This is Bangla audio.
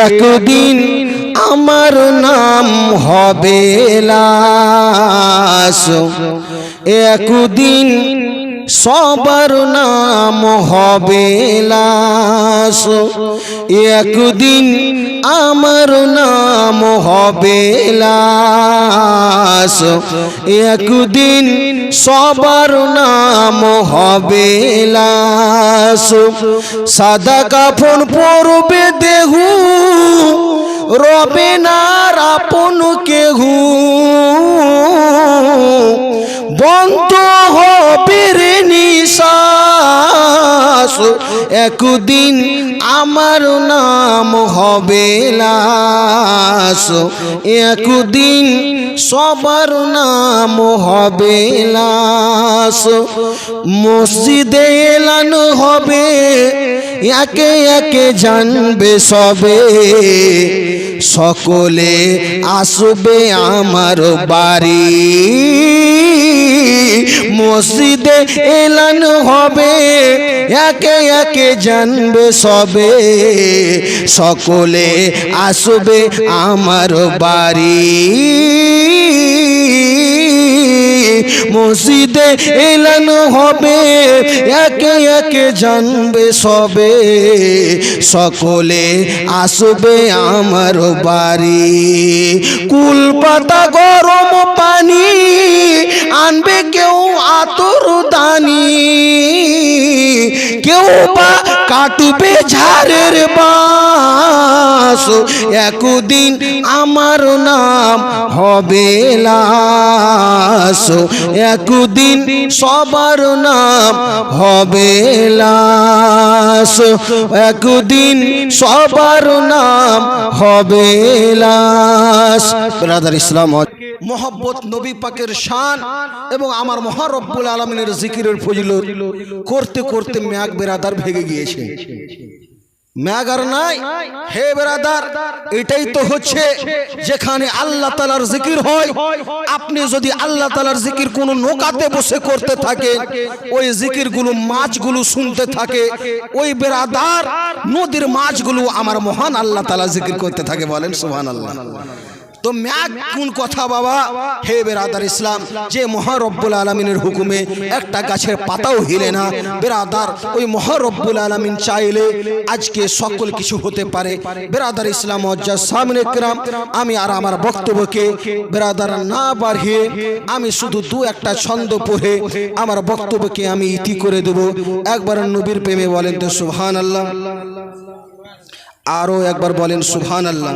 একদিন আমার নাম হবে লাশ, একদিন সবার নাম হবে লাশ, একদিন আমার নাম হবে লাশ, একদিন সবার নাম হবে লাশ। সাদা কাফন পরবে দেহু, রবে না আপন কেহু, বন্ধ হবে রে নিশ্বাস, একদিন আমার নাম হবে লাশ, একদিন সবার নাম হবে লাশ। মসজিদে এলান হবে, একে একে জানবে সবে, সকলে আসবে আমার বাড়ি। মসজিদে এলান হবে, একে একে জানবে সবে, সকলে আসবে আমার বাড়ি। মসজিদে এলান হবে, একে একে জানবে সবে, সকলে আসবে আমার বাড়ি। কুল পাতা গরম পানি আনবে কেউ আতর দানি, কেউ বা কাটবে ঝাড়ের বাঁশ, একদিন আমার নাম হবে লাশ, একদিন সবার নাম হবে লাশ, একদিন সবার নাম হবে লাশ। ব্রাদার ইসলাম, মোহাব্বত নবী পাকের শান এবং আমার মহা রব্বুল আলামিনের জিকিরের ফজিলত করতে করতে ম্যাগ বেরাদার ভেঙে গিয়েছে। ম্যাগ আর নাই হে বেরাদার, এটাই তো হচ্ছে যেখানে আল্লাহ তাআলার জিকির হয়। আপনি যদি আল্লাহ তাআলার জিকির কোনো নৌকাতে বসে করতে থাকে, ওই জিকিরগুলো মাছগুলো শুনতে থাকে, ওই বেরাদার নদীর মাছগুলো আমার মহান আল্লাহ তাআলা জিকির করতে থাকে। বলেন সুবহানাল্লাহ। তো ম্যাগ কোন কথা বাবা? হে বেরাদার ইসলাম, যে মহা রব্বুল আলামিনের হুকুমে একটা গাছের পাতাও হিলে না বেরাদার, ওই মহা রব্বুল আলামিন চাইলে আজকে সকল কিছু হতে পারে। বেরাদার ইসলাম মুআজ্জাজ সামনে کرام, আমি আর আমার বক্তব্যকে বেরাদার না বাড়িয়ে আমি শুধু দু একটা ছন্দ পড়ে আমার বক্তব্যকে আমি ইতি করে দেব। একবার নবীর প্রেমে বলেন তো সুবহানাল্লাহ, আরো একবার বলেন সুবহানাল্লাহ।